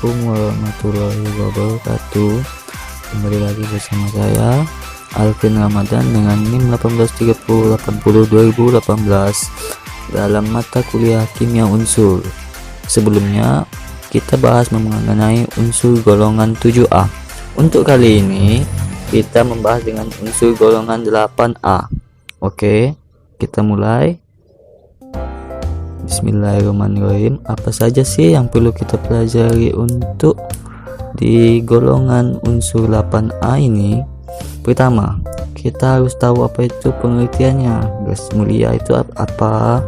Assalamualaikum warahmatullahi wabarakatuh. Kembali lagi bersama saya Alvin Ramadan dengan NIM 183080 2018 dalam mata kuliah kimia unsur. Sebelumnya kita bahas mengenai unsur golongan 7A. Untuk kali ini kita membahas dengan unsur golongan 8A. Oke, kita mulai. Bismillahirrahmanirrahim. Apa saja sih yang perlu kita pelajari untuk di golongan unsur 8A ini? Pertama, kita harus tahu apa itu pengertiannya. Gas mulia itu apa?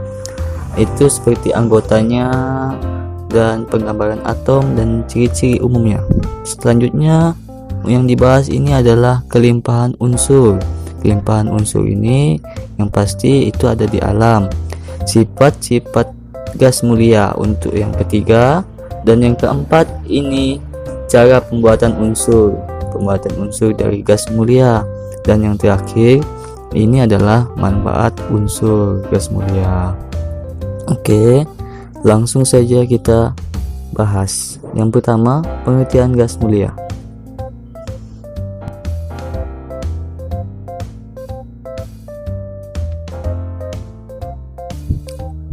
Itu seperti anggotanya dan penggambaran atom dan ciri-ciri umumnya. Selanjutnya yang dibahas ini adalah kelimpahan unsur. Kelimpahan unsur ini yang pasti itu ada di alam. Sifat-sifat gas mulia untuk yang ketiga, dan yang keempat ini cara pembuatan unsur dari gas mulia, dan yang terakhir ini adalah manfaat unsur gas mulia. Oke, langsung saja kita bahas. Yang pertama, pengertian gas mulia.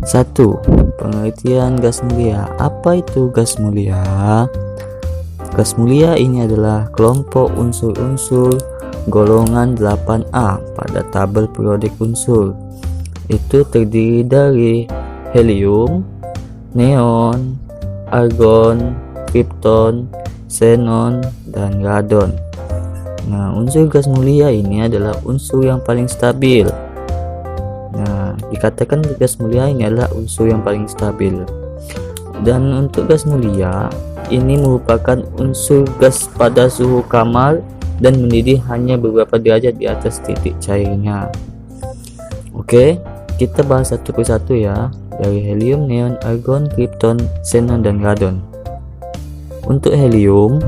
Satu, pengertian gas mulia. Apa itu gas mulia? Gas mulia ini adalah kelompok unsur-unsur golongan 8A pada tabel periodik unsur. Itu terdiri dari helium, neon, argon, krypton, xenon, dan radon. Nah, unsur gas mulia ini adalah unsur yang paling stabil. Nah, dikatakan gas mulia ini adalah unsur yang paling stabil. Dan untuk gas mulia ini merupakan unsur gas pada suhu kamar dan mendidih hanya beberapa derajat di atas titik cairnya. Oke, kita bahas satu persatu ya, dari helium, neon, argon, krypton, xenon, dan radon. Untuk helium,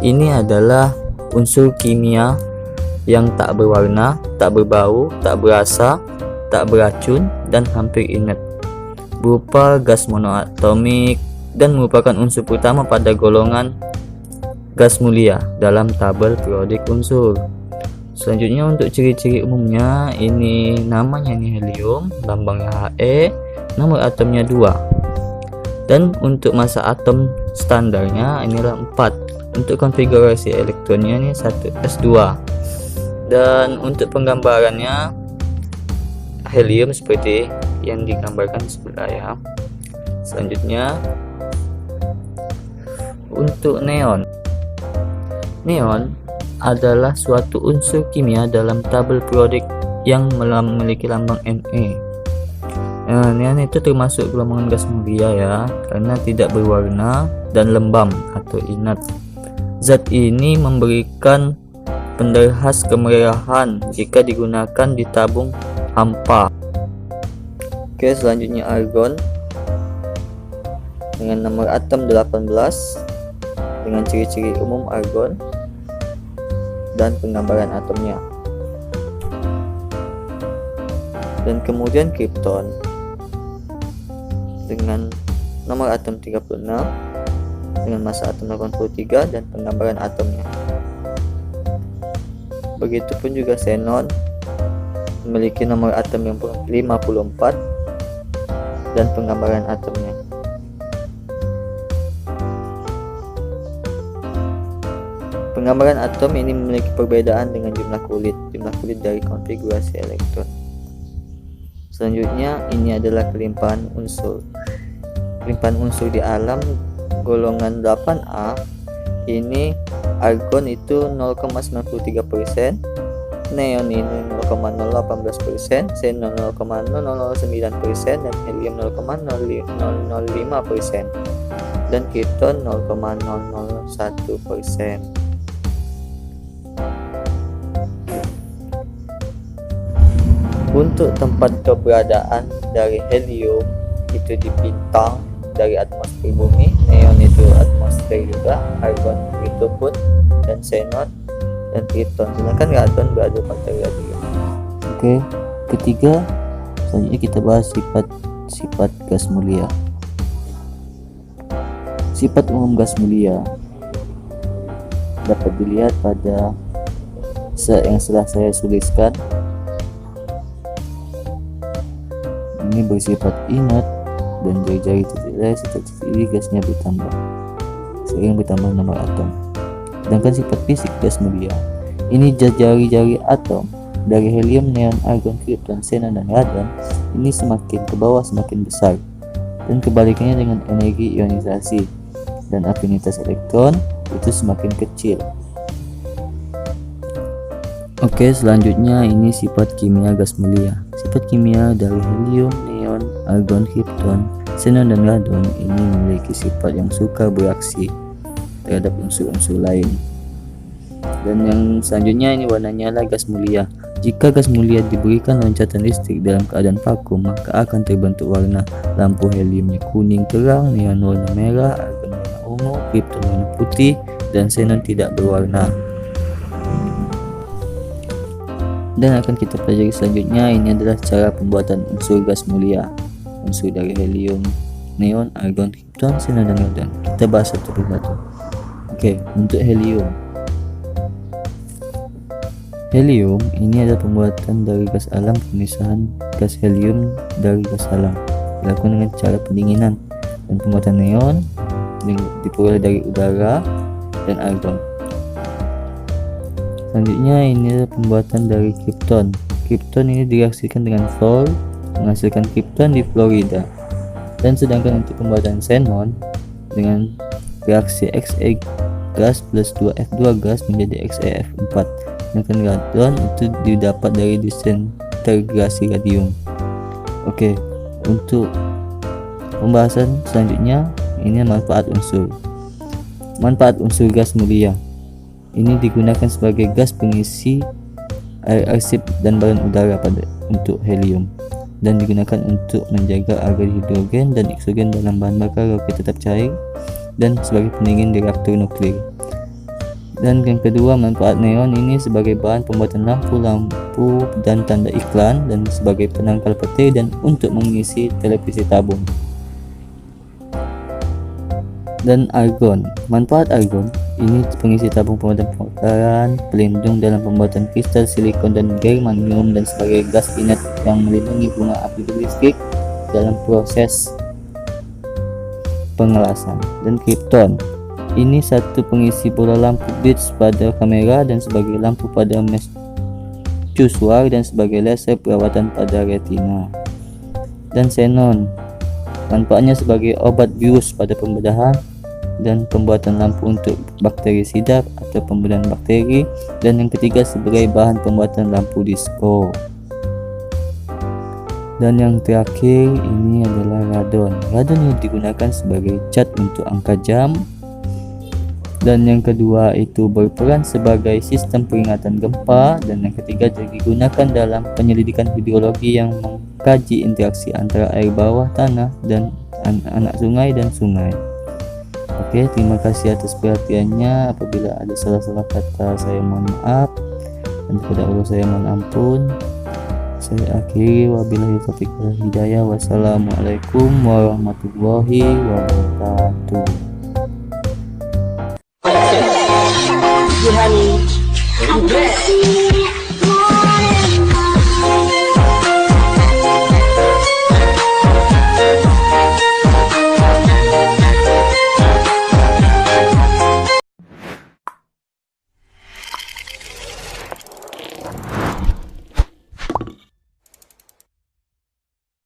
ini adalah unsur kimia yang tak berwarna, tak berbau, tak berasa, tak beracun, dan hampir inert, berupa gas monoatomik dan merupakan unsur pertama pada golongan gas mulia dalam tabel periodik unsur. Selanjutnya untuk ciri-ciri umumnya, ini namanya ini helium, lambangnya He, nomor atomnya 2. Dan untuk massa atom standarnya inilah 4. Untuk konfigurasi elektronnya ini 1s2. Dan untuk penggambarannya helium seperti yang digambarkan sebelah ya. Selanjutnya untuk neon. Neon adalah suatu unsur kimia dalam tabel periodik yang memiliki lambang Ne. Nah, neon itu termasuk golongan gas mulia ya, karena tidak berwarna dan lembam atau inert. Zat ini memberikan penderhas kemerahan jika digunakan di tabung hampa. Oke, selanjutnya argon dengan nomor atom 18 dengan ciri-ciri umum argon dan penggambaran atomnya. Dan kemudian krypton dengan nomor atom 36 dengan massa atom 83 dan penggambaran atomnya. Begitupun juga xenon memiliki nomor atom yang 54 dan penggambaran atomnya. Penggambaran atom ini memiliki perbedaan dengan jumlah kulit dari konfigurasi elektron. Selanjutnya ini adalah kelimpahan unsur. Kelimpahan unsur di alam golongan 8A ini argon itu 0,93%, neon ini 0,018%, xenon 0,009%, dan helium 0,005%, dan krypton 0,001%. Untuk tempat keberadaan dari helium itu di bintang dari atmosfer bumi, neon itu atmosfer juga, argon itu pun, dan xenon dan krypton, sedangkan radon berada pada radium. Oke, ketiga selanjutnya kita bahas sifat gas mulia. Sifat umum gas mulia dapat dilihat pada yang setelah saya tuliskan. Ini bersifat inert dan jari-jari titik ini gasnya bertambah sering bertambah nomor atom. Sedangkan sifat fisik gas mulia, ini jari-jari atom dari helium, neon, argon, krypton, xenon, dan radon ini semakin ke bawah semakin besar, dan kebalikannya dengan energi ionisasi dan afinitas elektron itu semakin kecil. Oke, selanjutnya ini sifat kimia gas mulia. Sifat kimia dari helium, neon, argon, krypton, xenon, dan radon ini memiliki sifat yang suka bereaksi terhadap unsur-unsur lain. Dan yang selanjutnya ini warnanya adalah gas mulia. Jika gas mulia diberikan loncatan listrik dalam keadaan vakum, maka akan terbentuk warna. Lampu heliumnya kuning terang, neon warna merah, argon warna ungu, krypton warna putih, dan xenon tidak berwarna. Dan akan kita pelajari selanjutnya ini adalah cara pembuatan unsur gas mulia. Unsur dari helium, neon, argon, krypton, xenon, dan radon. Kita bahas satu persatu. Oke, untuk helium. Helium ini adalah pembuatan dari gas alam. Pemisahan gas helium dari gas alam dilakukan dengan cara pendinginan, dan pembuatan neon diperoleh dari udara dan argon. Selanjutnya ini adalah pembuatan dari krypton. Krypton ini direaksikan dengan fluor menghasilkan krypton di Florida. Dan sedangkan untuk pembuatan xenon dengan reaksi Xe gas plus 2F2 gas menjadi XeF4. Sedangkan radon itu didapat dari disintegrasi radium. Oke, untuk pembahasan selanjutnya ini manfaat unsur. Manfaat unsur gas mulia. Ini digunakan sebagai gas pengisi air arsip dan balon udara untuk helium, dan digunakan untuk menjaga agar hidrogen dan oksigen dalam bahan bakar roket tetap cair, dan sebagai pendingin di reaktor nuklir. Dan yang kedua, manfaat neon ini sebagai bahan pembuatan lampu dan tanda iklan, dan sebagai penangkal petir, dan untuk mengisi televisi tabung. Dan argon, manfaat argon ini pengisi tabung pemadam kebakaran, pelindung dalam pembuatan kristal silikon dan germanium, dan sebagai gas inert yang melindungi bunga api listrik dalam proses pengelasan. Dan krypton ini satu pengisi bola lampu blitz pada kamera, dan sebagai lampu pada mercusuar, dan sebagai laser perawatan pada retina. Dan xenon, manfaatnya sebagai obat virus pada pembedahan dan pembuatan lampu untuk bakterisida atau pembunuhan bakteri. Dan yang ketiga sebagai bahan pembuatan lampu disco. Dan yang terakhir ini adalah radon. Radon ini digunakan sebagai cat untuk angka jam. Dan yang kedua itu berperan sebagai sistem peringatan gempa. Dan yang ketiga digunakan dalam penyelidikan hidrologi yang mengkaji interaksi antara air bawah tanah dan anak sungai dan sungai. Oke, terima kasih atas perhatiannya. Apabila ada salah-salah kata saya mohon maaf, dan kepada Allah saya mohon ampun. Saya akhiri, wabillahi taufiq wal hidayah. Wassalamualaikum warahmatullahi wabarakatuh.